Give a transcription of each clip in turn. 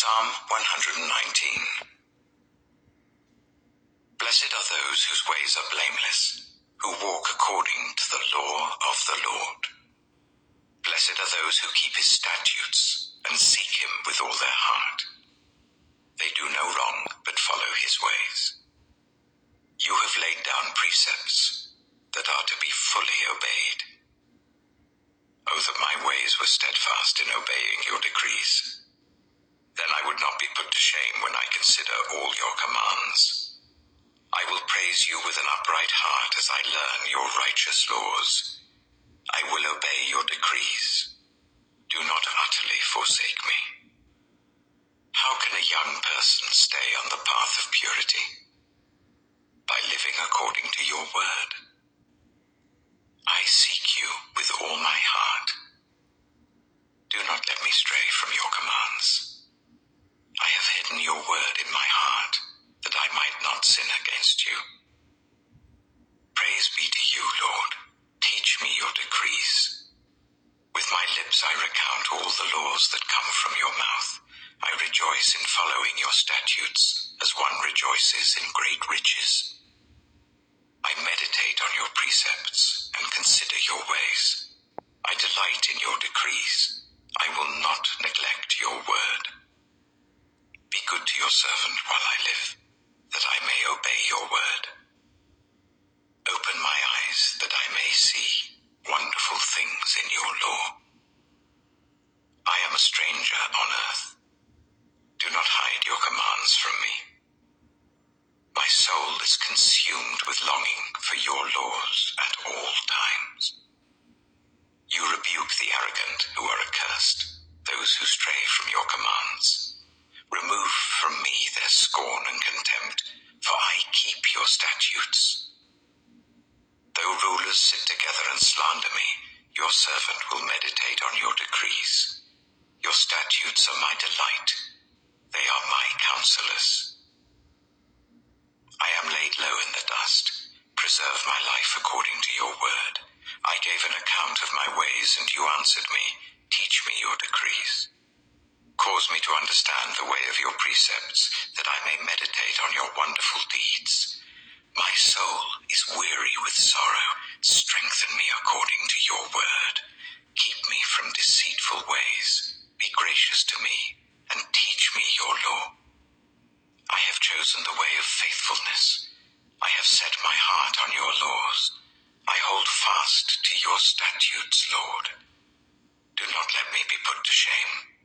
Psalm 119. Blessed are those whose ways are blameless, who walk according to the law of the Lord. Blessed are those who keep his statutes and seek him with all their heart. They do no wrong, but follow his ways. You have laid down precepts that are to be fully obeyed. Oh, that my ways were steadfast in obeying your decrees. Then I would not be put to shame when I consider all your commands. I will praise you with an upright heart as I learn your righteous laws. I will obey your decrees. Do not utterly forsake me. How can a young person stay on the path of purity? By living according to your word. I seek you with all my heart. Do not let me stray from your commands. I have hidden your word in my heart, that I might not sin against you. Praise be to you, Lord. Teach me your decrees. With my lips I recount all the laws that come from your mouth. I rejoice in following your statutes, as one rejoices in great riches. I meditate on your precepts and consider your ways. I delight in your decrees. I will not neglect your word. Be good to your servant while I live, that I may obey your word. Open my eyes that I may see wonderful things in your law. I am a stranger on earth. Do not hide your commands from me. My soul is consumed with longing for your laws at all times. You rebuke the arrogant who are accursed, those who stray from your commands. Remove from me their scorn and contempt, for I keep your statutes. Though rulers sit together and slander me, your servant will meditate on your decrees. Your statutes are my delight. They are my counselors. I am laid low in the dust. Preserve my life according to your word. I gave an account of my ways, and you answered me. Teach me your decrees. Cause me to understand the way of your precepts, that I may meditate on your wonderful deeds. My soul is weary with sorrow. Strengthen me according to your word. Keep me from deceitful ways. Be gracious to me, and teach me your law. I have chosen the way of faithfulness. I have set my heart on your laws. I hold fast to your statutes, Lord. Do not let me be put to shame.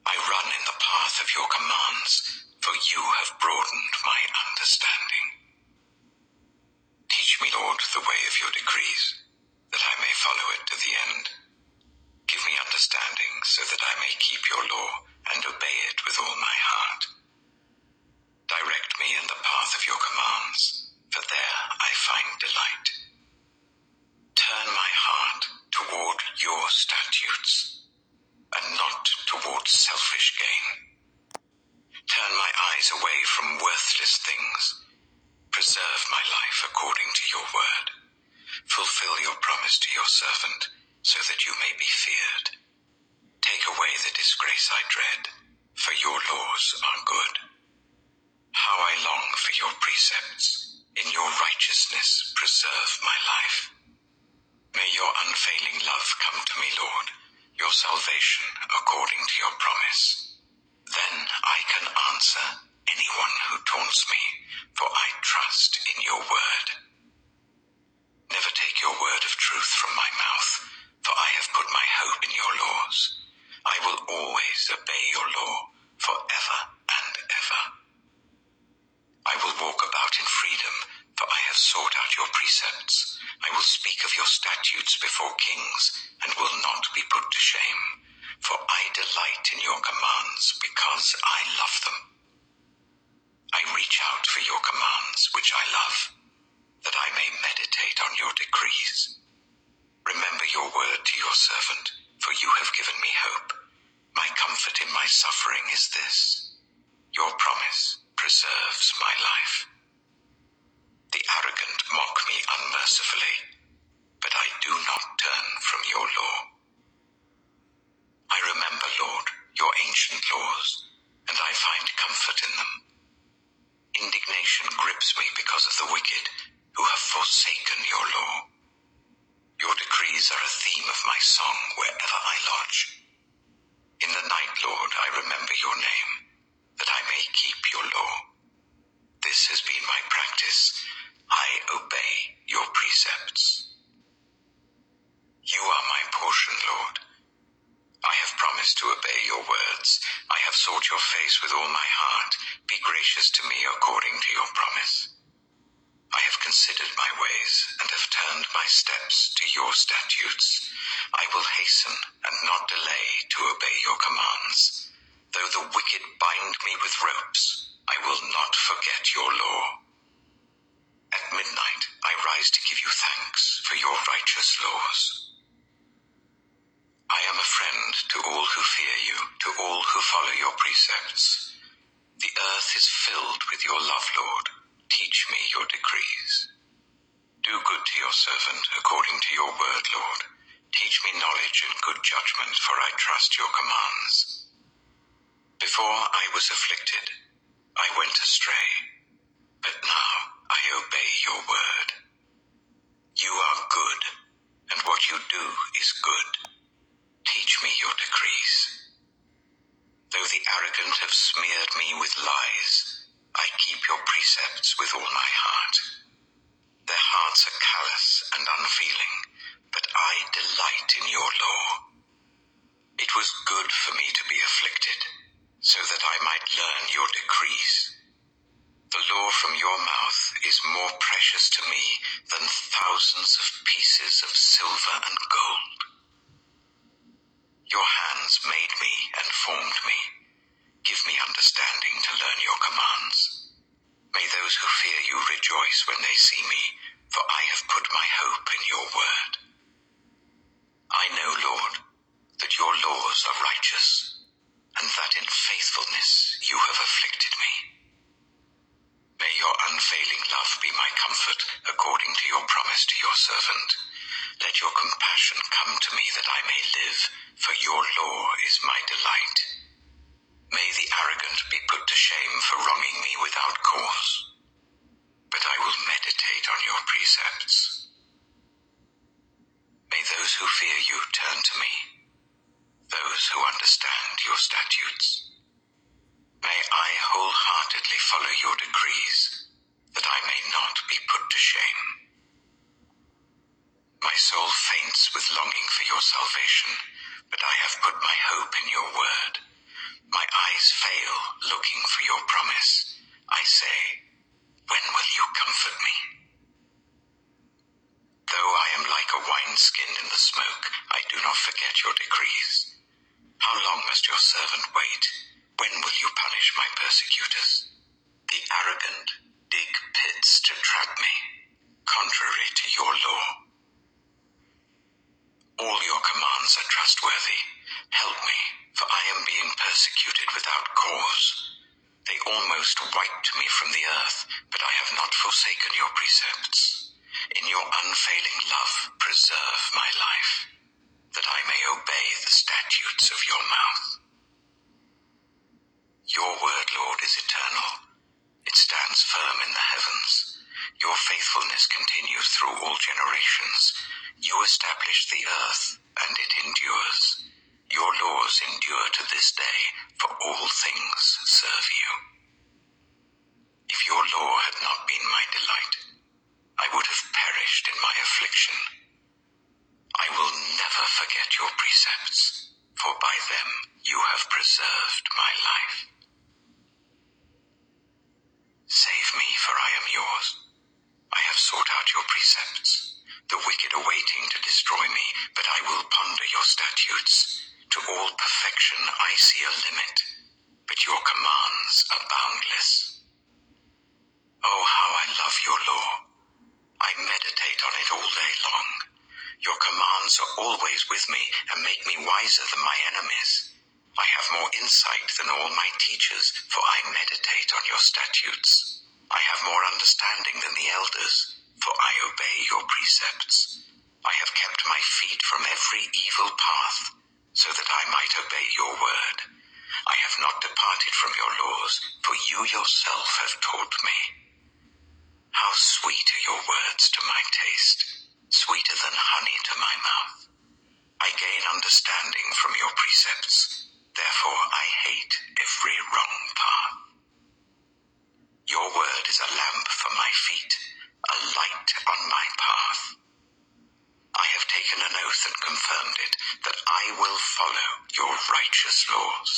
I run in the path of your commands, for you have broadened my understanding. Teach me, Lord, the way of your decrees, that I may follow it to the end. Give me understanding so that I may keep your law and obey it with all my heart. Direct me in the path of your commands, for there I find delight. Turn my heart toward your statutes, and not toward selfish gain. Turn my eyes away from worthless things. Preserve my life according to your word. Fulfill your promise to your servant, so that you may be feared. Take away the disgrace I dread, for your laws are good. How I long for your precepts. In your righteousness preserve my life. May your unfailing love come to me, Lord, your salvation according to your promise. Then I can answer anyone who taunts me, for I trust in your word. Never take your word of truth from my mouth, for I have put my hope in your laws. I will always obey your law forever and ever. I will walk about in freedom, for I have sought out your precepts. I will speak of your statutes before kings, and will not be put to shame. For I delight in your commands, because I love them. I reach out for your commands, which I love, that I may meditate on your decrees. Remember your word to your servant, for you have given me hope. My comfort in my suffering is this: your promise preserves my life. The arrogant mock me unmercifully, but I do not turn from your law. I remember, Lord, your ancient laws. grips me because of the wicked, who have forsaken your law. Your decrees are a theme of my song wherever I lodge. In the night, Lord, I remember your name, that I may keep your law. This has been my practice. I obey your precepts. You are my portion, Lord. I have promised to obey your words. I have sought your face with all my heart. Be gracious to me according to your promise. I have considered my ways and have turned my steps to your statutes. I will hasten and not delay to obey your commands. Though the wicked bind me with ropes, I will not forget your law. At midnight, I rise to give you thanks for your righteous laws. I am a friend to all who fear you, to all who follow your precepts. The earth is filled with your love, Lord. Teach me your decrees. Do good to your servant according to your word, Lord. Teach me knowledge and good judgment, for I trust your commands. Before I was afflicted, I went astray, but now I obey your word. You are good, and what you do is good. Teach me your decrees. Though the arrogant have smeared me with lies, I keep your precepts with all my heart. Their hearts are callous and unfeeling, but I delight in your law. It was good for me to be afflicted, so that I might learn your decrees. The law from your mouth is more precious to me than thousands of pieces of silver and gold. Your hands made me and formed me. Give me understanding to learn your commands. May those who fear you rejoice when they see me, for I have put my hope in your word. I know, Lord, that your laws are righteous, and that in faithfulness you have afflicted me. May your unfailing love be my comfort, according to your promise to your servant. Let your compassion come to me that I may live, for your law is my delight. May the arrogant be put to shame for wronging me without cause, but I will meditate on your precepts. May those who fear you turn to me, those who understand your statutes. May I wholeheartedly follow your decrees, that I may not be put to shame. My soul faints with longing for your salvation, but I have put my hope in your word. My eyes fail, looking for your promise. I say, when will you comfort me? Though I am like a wineskin in the smoke, I do not forget your decrees. How long must your servant wait? When will you punish my persecutors? The arrogant dig pits to trap me, contrary to your law. All your commands are trustworthy. Help me, for I am being persecuted without cause. They almost wiped me from the earth, but I have not forsaken your precepts. In your unfailing love, preserve my life, that I may obey the statutes of your mouth. Your word, Lord, is eternal. It stands firm in the heavens. Your faithfulness continues through all generations. You established the earth, and it endures. Your laws endure to this day, for all things serve you. If your law had not been my delight, I would have perished in my affliction. I will never forget your precepts, for by them you have preserved my life. Save me, for I am yours. I have sought out your precepts. The wicked are waiting to destroy me, but I will ponder your statutes. To all perfection I see a limit, but your commands are boundless. Oh, how I love your law. I meditate on it all day long. Your commands are always with me and make me wiser than my enemies. I have more insight than all my teachers, for I meditate on your statutes. I have more understanding than the elders, for I obey your precepts. I have kept my feet from every evil path, so that I might obey your word. I have not departed from your laws, for you yourself have taught me. my feet, a light on my path. I have taken an oath and confirmed it, that I will follow your righteous laws.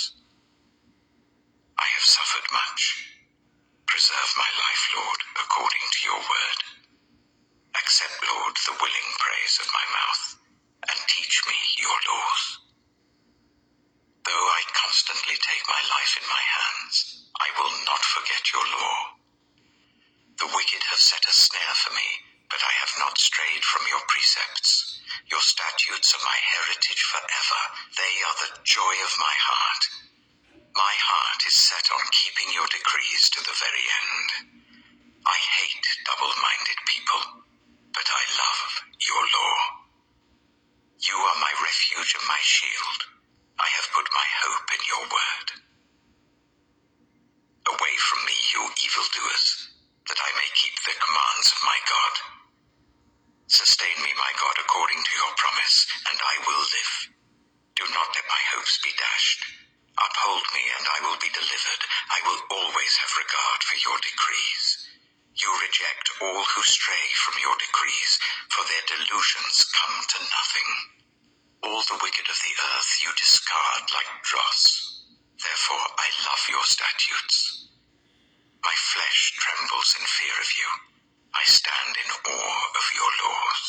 I have suffered much. Preserve my life, Lord, according to your word. Accept, Lord, the willing praise of my mouth, and teach me your laws. Though I constantly take my life in my hands, I will not forget your law. The wicked have set a snare for me, but I have not strayed from your precepts. Your statutes are my heritage forever. They are the joy of my heart. My heart is set on keeping your decrees to the very end. I hate double-minded people, but I love your law. You are my refuge and my shield. I have put my hope in your word. Away from me, you evildoers, that I may keep the commands of my God. Sustain me, my God, according to your promise, and I will live. Do not let my hopes be dashed. Uphold me, and I will be delivered. I will always have regard for your decrees. You reject all who stray from your decrees, for their delusions come to nothing. All the wicked of the earth you discard like dross. Therefore I love your statutes. My flesh trembles in fear of you. I stand in awe of your laws.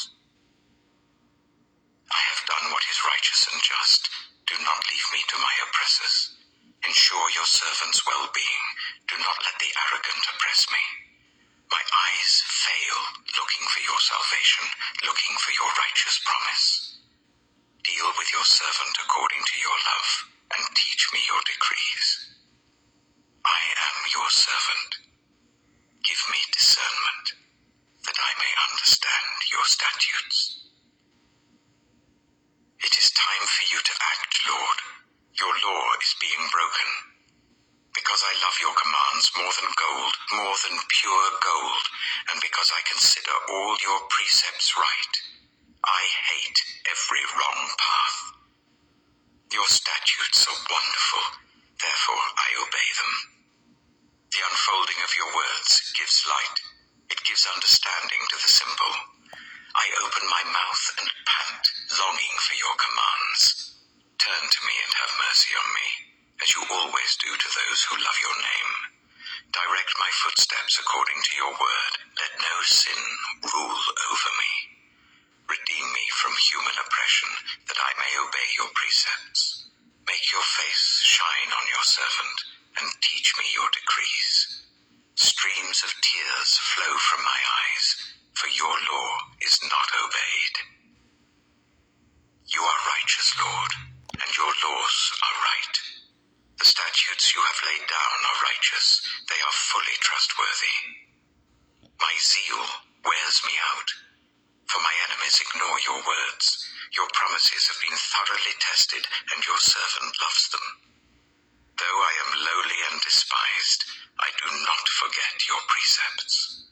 I have done what is righteous and just. Do not leave me to my oppressors. Ensure your servant's well-being. Do not let the arrogant oppress me. My eyes fail looking for your salvation, looking for your righteous promise. Deal with your servant according to your love, and teach me your decrees. I am your servant. Give me discernment, that I may understand your statutes. It is time for you to act, Lord. Your law is being broken. Because I love your commands more than gold, more than pure gold, and because I consider all your precepts right, I hate every wrong path. Your statutes are wonderful, therefore I obey them. The unfolding of your words gives light. It gives understanding to the simple. I open my mouth and pant, longing for your commands. Turn to me and have mercy on me, as you always do to those who love your name. Direct my footsteps according to your word. Let no sin rule over me. Redeem me from human oppression, that I may obey your precepts. Make your face shine on your servant, and teach me your decrees. Streams of tears flow from my eyes, for your law is not obeyed. You are righteous, Lord, and your laws are right. The statutes you have laid down are righteous. They are fully trustworthy. My zeal wears me out, for my enemies ignore your words. Your promises have been thoroughly tested, and your servant loves them. Though I am lowly and despised, I do not forget your precepts.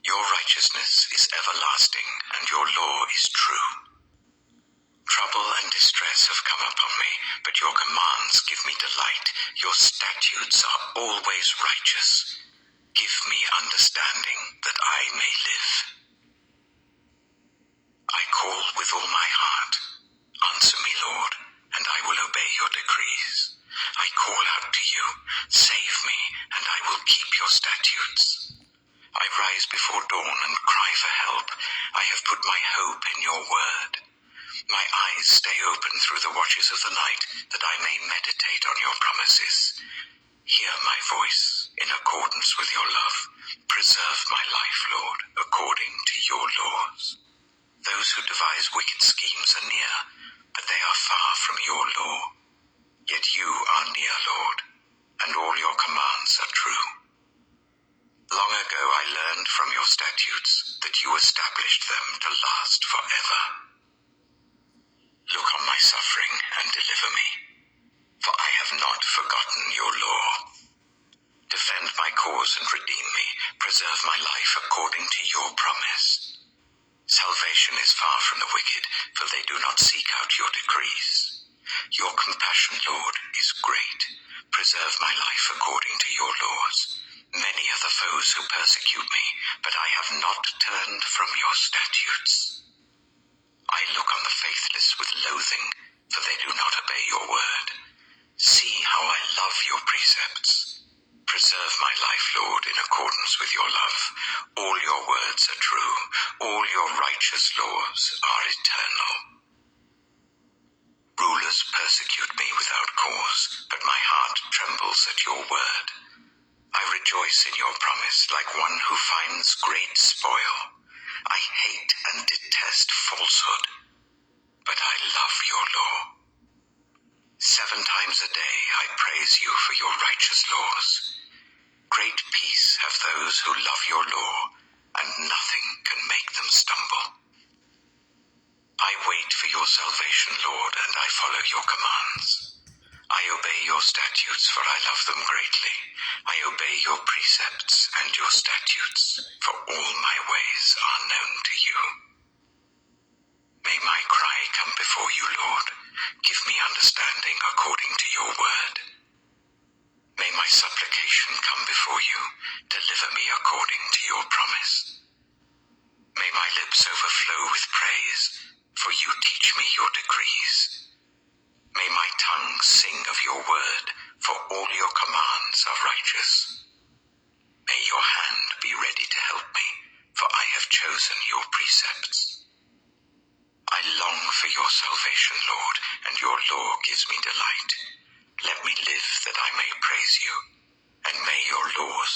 Your righteousness is everlasting, and your law is true. Trouble and distress have come upon me, but your commands give me delight. Your statutes are always righteous. Give me understanding, that I may live. I call with all my heart. Answer me, Lord, and I will obey your decrees. I call out to you. Save me, and I will keep your statutes. I rise before dawn and cry for help. I have put my hope in your word. My eyes stay open through the watches of the night, that I may meditate on your promises. Hear my voice in accordance with your love. Preserve my life, Lord, according to your laws. Those who devise wicked schemes are near, but they are far from your law. Yet you are near, Lord, and all your commands are true. Long ago I learned from your statutes that you established them to last forever. Look on my suffering and deliver me, for I have not forgotten your law. Defend my cause and redeem me. Preserve my life according to your promise. Salvation is far from the wicked, for they do not seek out your decrees. Your compassion, Lord, is great. Preserve my life according to your laws. Many are the foes who persecute me, me, but I have not turned from your statutes. I look on the faithless with loathing, for they do not obey your word. See how I love your precepts. Preserve my life, Lord, in accordance with your love. All your words are true. All your righteous laws are eternal. Rulers persecute me without cause, but my heart trembles at your word. I rejoice in your promise like one who finds great spoil. I hate and detest falsehood, but I love your law. 7 times a day I praise you for your righteous laws. Great peace have those who love your law, and nothing can make them stumble. I wait for your salvation, Lord, and I follow your commands. I obey your statutes, for I love them greatly. I obey your precepts and your statutes, for all my ways are known to you. May my cry come before you, Lord. Give me understanding according to your word. May my supplication come before you. Deliver me according to your promise. May my lips overflow with praise, for you teach me your decrees. May my tongue sing of your word, for all your commands are righteous. May your hand be ready to help me, for I have chosen your precepts. I long for your salvation, Lord, and your law gives me delight. Let me live that I may praise you, and may your laws